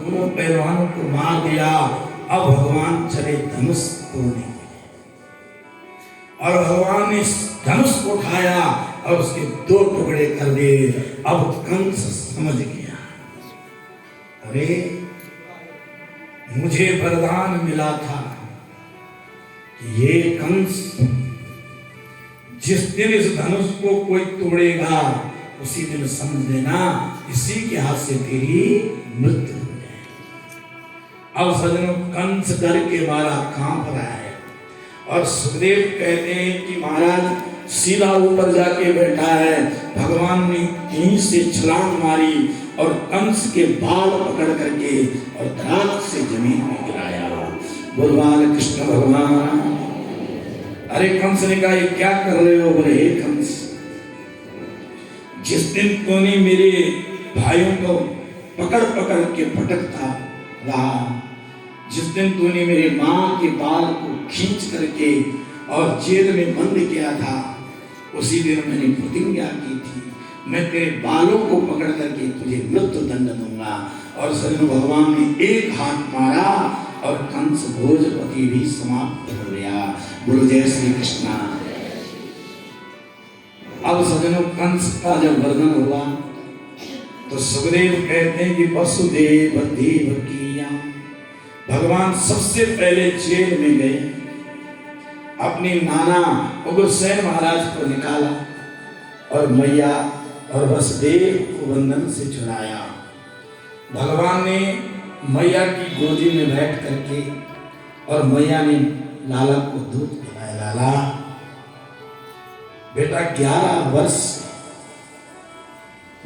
दोनों पहलवानों को मार दिया। अब भगवान चले धनुष तोड़ने के लिए और भगवान ने धनुष को उठाया और उसके दो टुकड़े कर दिए। अब कंस समझ गया, अरे मुझे वरदान मिला था कि ये कंस जिस दिन इस धनुष को कोई तोड़ेगा उसी दिन समझ लेना इसी के हाथ से तेरी मृत्यु हो जाएगी। अब सज्जनों, कंस डर के मारा कांप रहा है और सुखदेव कहते हैं कि महाराज सीधा ऊपर जाके बैठा है। भगवान ने यहीं से छलांग मारी और कंस के बाल पकड़ करके और धड़ाक से जमीन में गिराया। बोल कृष्ण भगवान। अरे कंस ने कहा, ये क्या कर रहे हो? बोले, हे कंस, जिस दिन तूने मेरे भाइयों को पकड़ पकड़ के पटकता रहा, जिस दिन तूने मेरे मां के बाल को खींच करके और जेल में बंद किया था, उसी दिन मैंने प्रतिज्ञा की थी मैं तेरे बालों को पकड़ करके तुझे मृत्यु दंड दूंगा। और सज्जनों, भगवान ने एक हाथ मारा और कंस भोजपति भी समाप्त हो गया। बोलो जय श्री कृष्णा। अब सज्जनों, कंस का जब वर्णन हुआ तो सुखदेव कहते हैं कि वसुदेव देवकीया, भगवान सबसे पहले जेल में गए, अपने नाना उग्रसेन महाराज को निकाला और मैया और वसुदेव को बंधन से छुड़ाया। भगवान ने मैया की गोदी में बैठ करके और मैया ने लाला को दूध पिलाया। लाला बेटा, 11 वर्ष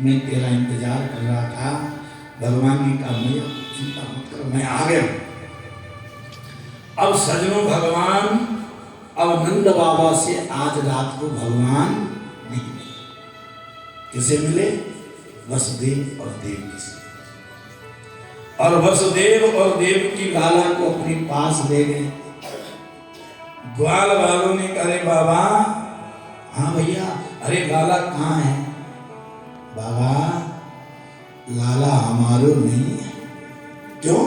मैं तेरा इंतजार कर रहा था। भगवान ने कहा, मैया चिंता मत करो, मैं आ गया। अब सजनों, भगवान अब नंद बाबा से आज रात को भगवान नहीं मिले। किसे मिले? वसुदेव और देवकी से। और वसुदेव और देवकी लाला को अपने पास ले गए। ग्वाल वालों ने कहा, अरे बाबा, हाँ भैया, अरे लाला कहाँ है? बाबा, लाला हमारो नहीं है। क्यों?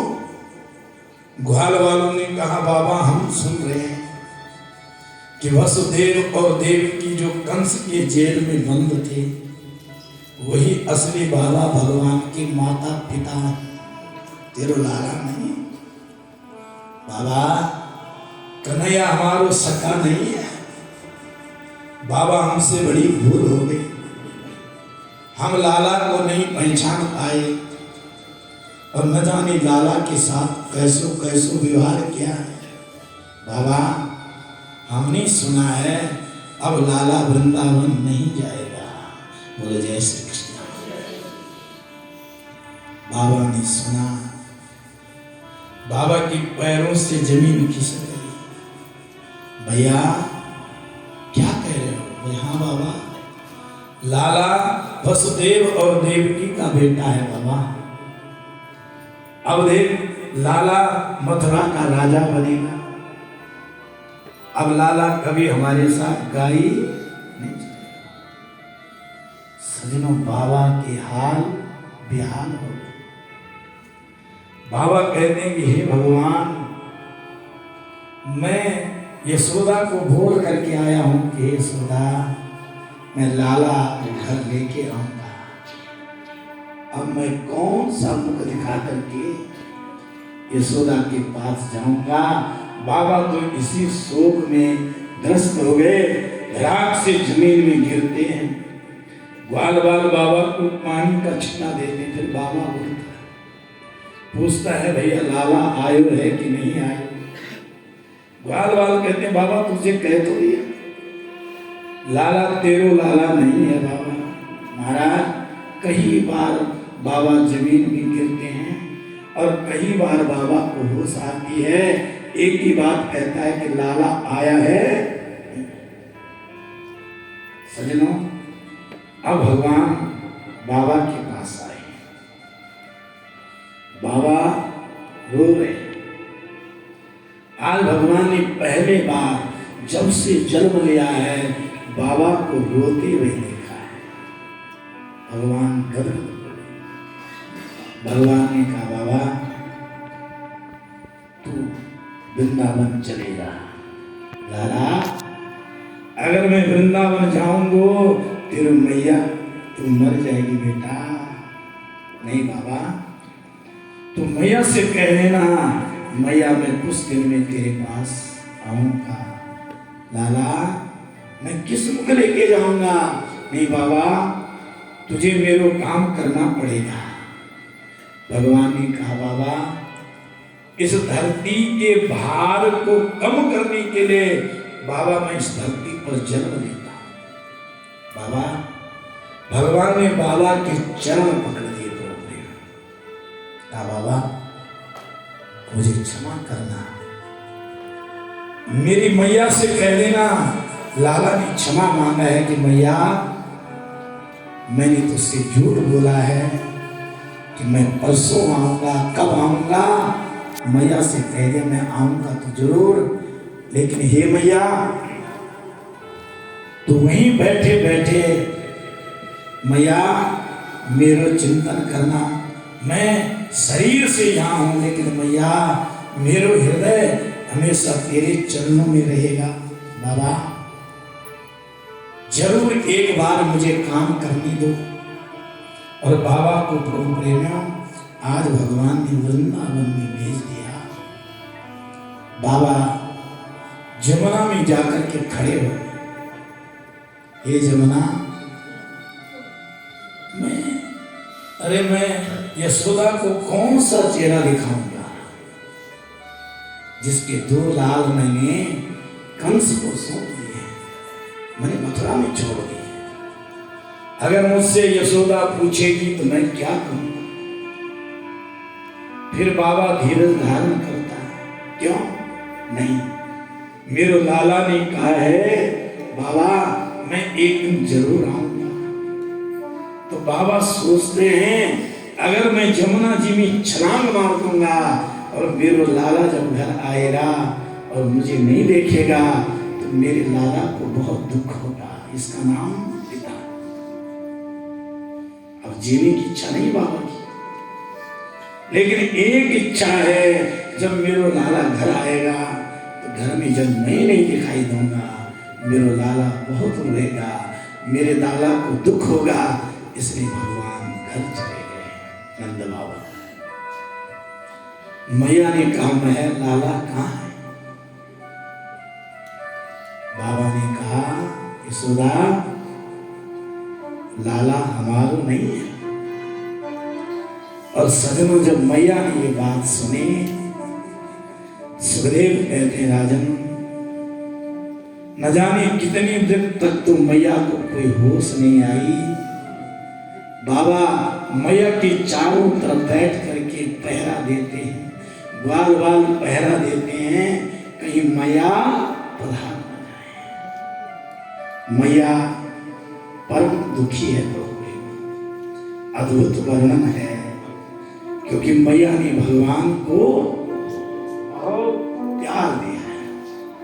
ग्वाल वालों ने कहा, बाबा हम सुन रहे हैं कि वसुदेव और देवकी जो कंस के जेल में बंद थे वही असली बाबा भगवान के माता पिता हैं, तेरो लाला नहीं। बाबा, कन्हैया हमारो सका नहीं है। बाबा, हमसे बड़ी भूल हो गई, हम लाला को नहीं पहचान पाए और न जाने लाला के साथ कैसो कैसो व्यवहार किया है। बाबा, हमने सुना है अब लाला वृंदावन नहीं जाएगा। बोले जय श्री कृष्ण। बाबा ने सुना, बाबा के पैरों से जमीन खिसक गई। भैया क्या कह रहे हो? बोले, हाँ बाबा, लाला वसुदेव और देवकी का बेटा है बाबा। अब देख, लाला मथुरा का राजा बनेगा। अब लाला कभी हमारे साथ गाई नहीं चलेगा। सजनों, बाबा के हाल बेहाल हो गए। बाबा कहते हैं कि हे भगवान, मैं यशोदा को बोल करके आया हूं कि यशोदा, मैं लाला के घर लेके आऊंगा। अब मैं कौन सा मुख दिखा करके यशोदा के पास जाऊंगा? बाबा तो इसी शोक में ग्रस्त हो गए, राख से जमीन में गिरते हैं। ग्वाल बाल बाबा को पानी का छिटा देते। फिर बाबा बोलता, पूछता है, भैया लाला आयो है कि नहीं आयो? ग्वाल बाल कहते हैं, बाबा तुझे कह तो दिया, लाला तेरो लाला नहीं है बाबा। महाराज, कई बार बाबा जमीन में गिरते हैं और कई बार बाबा को होश आती है। एक ही बात कहता है कि लाला आया है। सजनों, अब भगवान बाबा के पास आए। बाबा रो रहे। आज भगवान ने पहले बार जब से जन्म लिया है बाबा को रोते हुए देखा है। भगवान गदगद। भगवान ने कहा, बाबा वृंदावन चले जा। लाला अगर मैं वृंदावन जाऊंगो फिर मैया तू मर जाएगी बेटा। नहीं बाबा, तू मैया से कह देना मैया मैं कुछ दिन में तेरे पास आऊंगा। लाला मैं किस मुख लेके जाऊंगा? नहीं बाबा, तुझे मेरे काम करना पड़ेगा। भगवान ने कहा बाबा इस धरती के भार को कम करने के लिए बाबा मैं इस धरती पर जन्म लेता हूं। बाबा, भगवान ने बाबा के चरण पकड़ दिए प्रभु ने। कहा बाबा मुझे क्षमा करना, मेरी मैया से कह देना। लाला ने क्षमा मांगा है कि मैया मैंने तुझसे झूठ बोला है कि मैं परसों आऊंगा, कब आऊंगा? मैया से कह दे मैं आऊंगा तो जरूर, लेकिन हे मैया तू वहीं बैठे बैठे मैया मेरा चिंतन करना। मैं शरीर से यहाँ हूं लेकिन मैया मेरा हृदय हमेशा तेरे चरणों में रहेगा। बाबा जरूर एक बार मुझे काम करने दो। और बाबा को प्रभु प्रेमियों आज भगवान ने वृंदावन में भेज दिया। बाबा जमुना में जाकर के खड़े हो, हे जमुना मैं यशोदा को कौन सा चेहरा दिखाऊंगा जिसके दो लाल मैंने कंस को सौंप दिए, मैंने मथुरा में छोड़ दिए। अगर मुझसे यशोदा पूछेगी तो मैं क्या कहूंगा? फिर बाबा धीरज धारण करता है। क्यों? नहीं, मेरे लाला ने कहा है बाबा मैं एक दिन जरूर आऊंगा। तो बाबा सोचते हैं अगर मैं जमुना जी में छलांग मार दूंगा और मेरे लाला जब घर आएगा और मुझे नहीं देखेगा तो मेरे लाला को बहुत दुख होगा। इसका नाम पिता। अब जीने की इच्छा नहीं बाबा की, लेकिन एक इच्छा है जब मेरे लाला घर आएगा तो घर में जब मैं नहीं दिखाई दूंगा मेरे लाला बहुत रोएगा, मेरे लाला को दुख होगा। इसलिए भगवान घर चले गए। नंद बाबा मैया ने कहा मैं लाला कहाँ है? बाबा ने कहा यशोदा लाला हमारा नहीं है। और सजनों जब मैया ने ये बात सुनी, सुखदेव कहते राजन न जाने कितनी देर तक तो मैया को कोई होश नहीं आई। बाबा मैया के चारों तरफ बैठ करके पहरा देते हैं, ग्वाल ग्वाल पहरा देते हैं, कहीं मैया पधार न जाए। मैया परम दुखी है प्रभु, अद्भुत वर्णन है क्योंकि मैया ने भगवान को बहुत प्यार दिया।